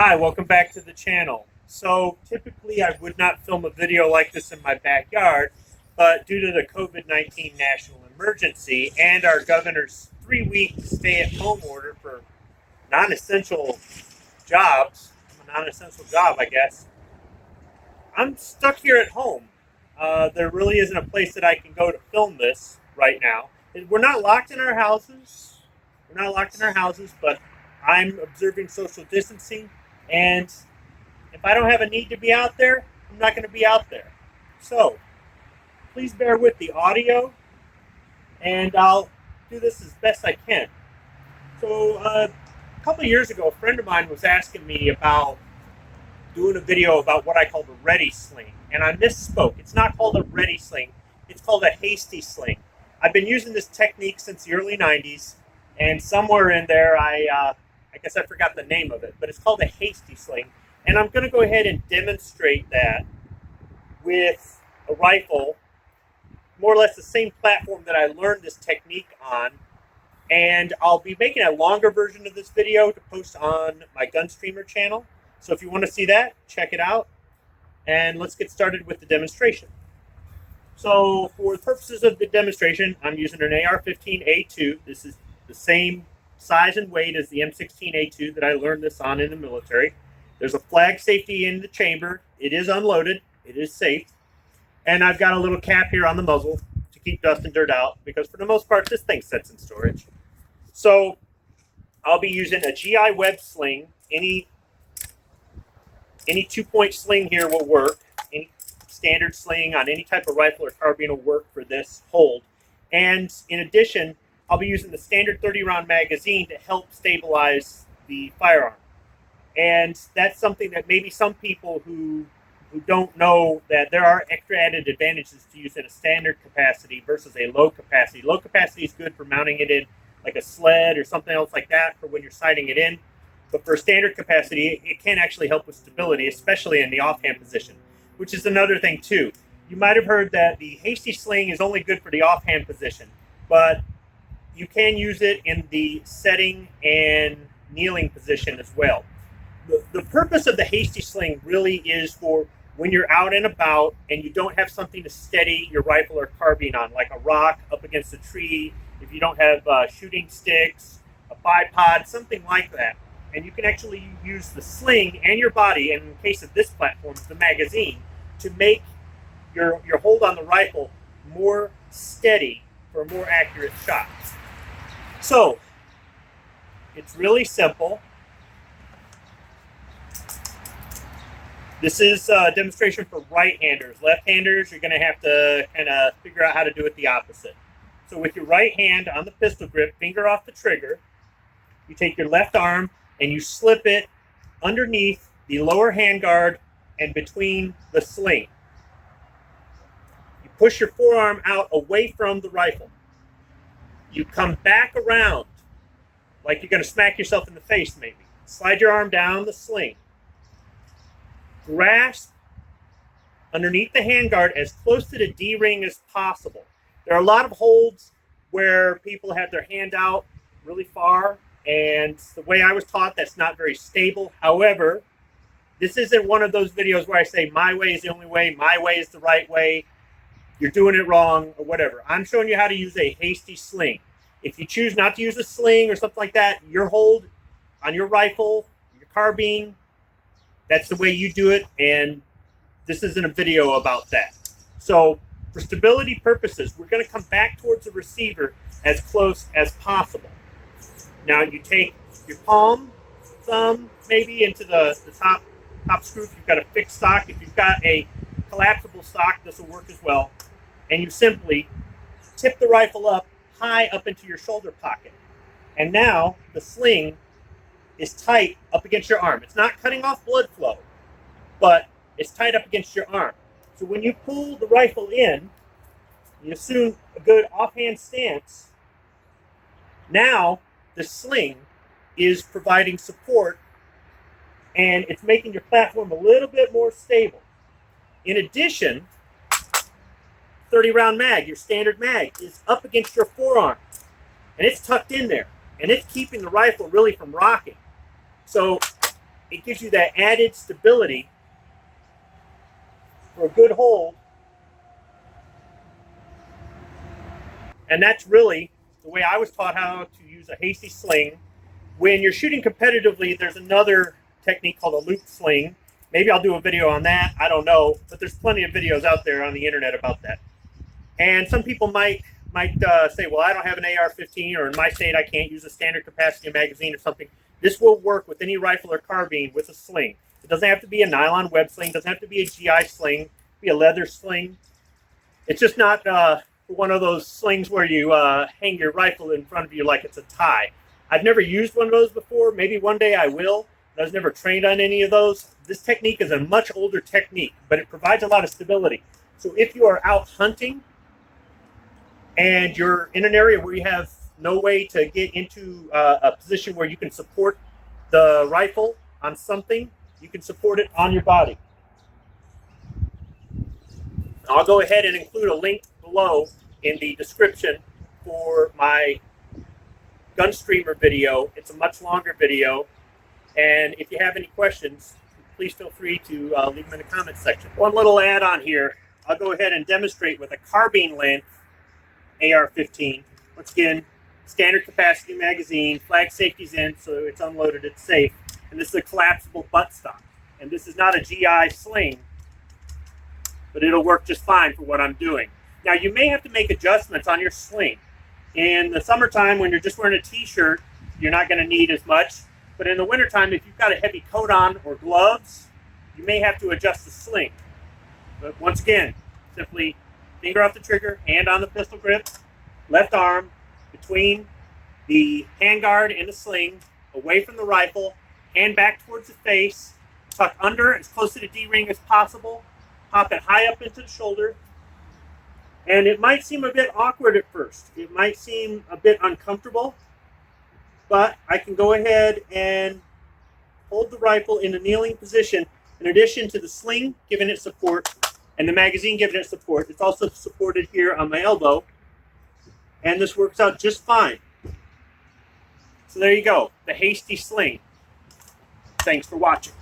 Hi, welcome back to the channel. So typically I would not film a video like this in my backyard, but due to the COVID-19 national emergency and our governor's 3-week stay-at-home order for non-essential jobs, a non-essential job I guess, I'm stuck here at home. There really isn't a place that I can go to film this right now. We're not locked in our houses. But I'm observing social distancing, and if I don't have a need to be out there, I'm not going to be out there. So please bear with the audio, and I'll do this as best I can. So a couple of years ago, a friend of mine was asking me about doing a video about what I call the ready sling, and I misspoke. It's not called a ready sling. It's called a hasty sling. I've been using this technique since the early 90s, and somewhere in there I guess I forgot the name of it, but it's called a hasty sling. And I'm going to go ahead and demonstrate that with a rifle, more or less the same platform that I learned this technique on. And I'll be making a longer version of this video to post on my gun streamer channel. So if you want to see that, check it out. And let's get started with the demonstration. So for the purposes of the demonstration, I'm using an AR-15A2. This is the same size and weight as the M16A2 that I learned this on in the military. There's a flag safety in the chamber. It is unloaded. It is safe. And I've got a little cap here on the muzzle to keep dust and dirt out, because for the most part, this thing sits in storage. So I'll be using a GI web sling. Any 2-point sling here will work. Any standard sling on any type of rifle or carbine will work for this hold. And in addition, I'll be using the standard 30-round magazine to help stabilize the firearm. And that's something that maybe some people who don't know, that there are extra added advantages to using a standard capacity versus a low capacity. Low capacity is good for mounting it in like a sled or something else like that for when you're sighting it in. But for standard capacity, it can actually help with stability, especially in the offhand position, which is another thing too. You might have heard that the hasty sling is only good for the offhand position, but you can use it in the setting and kneeling position as well. The purpose of the hasty sling really is for when you're out and about and you don't have something to steady your rifle or carbine on, like a rock up against a tree, if you don't have shooting sticks, a bipod, something like that. And you can actually use the sling and your body, and in the case of this platform, the magazine, to make your hold on the rifle more steady for a more accurate shot. So, it's really simple. This is a demonstration for right-handers. Left-handers, you're going to have to kind of figure out how to do it the opposite. So with your right hand on the pistol grip, finger off the trigger, you take your left arm and you slip it underneath the lower handguard and between the sling. You push your forearm out away from the rifle. You come back around like you're going to smack yourself in the face maybe. Slide your arm down the sling. Grasp underneath the handguard as close to the D-ring as possible. There are a lot of holds where people have their hand out really far, and the way I was taught, that's not very stable. However, this isn't one of those videos where I say my way is the only way, my way is the right way, you're doing it wrong, or whatever. I'm showing you how to use a hasty sling. If you choose not to use a sling or something like that, your hold on your rifle, your carbine, that's the way you do it, and this isn't a video about that. So for stability purposes, we're going to come back towards the receiver as close as possible. Now you take your palm, thumb, maybe into the top screw if you've got a fixed stock. If you've got a collapsible stock, this will work as well. And you simply tip the rifle up high up into your shoulder pocket. And now the sling is tight up against your arm. It's not cutting off blood flow, but it's tight up against your arm. So when you pull the rifle in, you assume a good offhand stance. Now the sling is providing support, and it's making your platform a little bit more stable. In addition, 30-round mag, your standard mag, is up against your forearm, and it's tucked in there, and it's keeping the rifle really from rocking. So it gives you that added stability for a good hold. And that's really the way I was taught how to use a hasty sling. When you're shooting competitively, there's another technique called a loop sling. Maybe I'll do a video on that. I don't know, but there's plenty of videos out there on the internet about that. And some people might say, well, I don't have an AR-15, or in my state, I can't use a standard capacity magazine or something. This will work with any rifle or carbine with a sling. It doesn't have to be a nylon web sling. It doesn't have to be a GI sling. Be a leather sling. It's just not one of those slings where you hang your rifle in front of you like it's a tie. I've never used one of those before. Maybe one day I will. I was never trained on any of those. This technique is a much older technique, but it provides a lot of stability. So if you are out hunting and you're in an area where you have no way to get into a position where you can support the rifle on something, you can support it on your body. I'll go ahead and include a link below in the description for my gun streamer video. It's a much longer video, and if you have any questions, please feel free to leave them in the comments section. One little add-on here, I'll go ahead and demonstrate with a carbine length AR-15. Once again, standard capacity magazine, flag safety's in, so it's unloaded, it's safe. And this is a collapsible buttstock. And this is not a GI sling, but it'll work just fine for what I'm doing. Now, you may have to make adjustments on your sling. In the summertime, when you're just wearing a t-shirt, you're not going to need as much. But in the wintertime, if you've got a heavy coat on or gloves, you may have to adjust the sling. But once again, simply finger off the trigger, hand on the pistol grip, left arm between the handguard and the sling, away from the rifle, hand back towards the face, tuck under as close to the D-ring as possible, pop it high up into the shoulder. And it might seem a bit awkward at first. It might seem a bit uncomfortable, but I can go ahead and hold the rifle in a kneeling position. In addition to the sling giving it support and the magazine giving it support, it's also supported here on my elbow. And this works out just fine. So there you go, the Hasty Sling. Thanks for watching.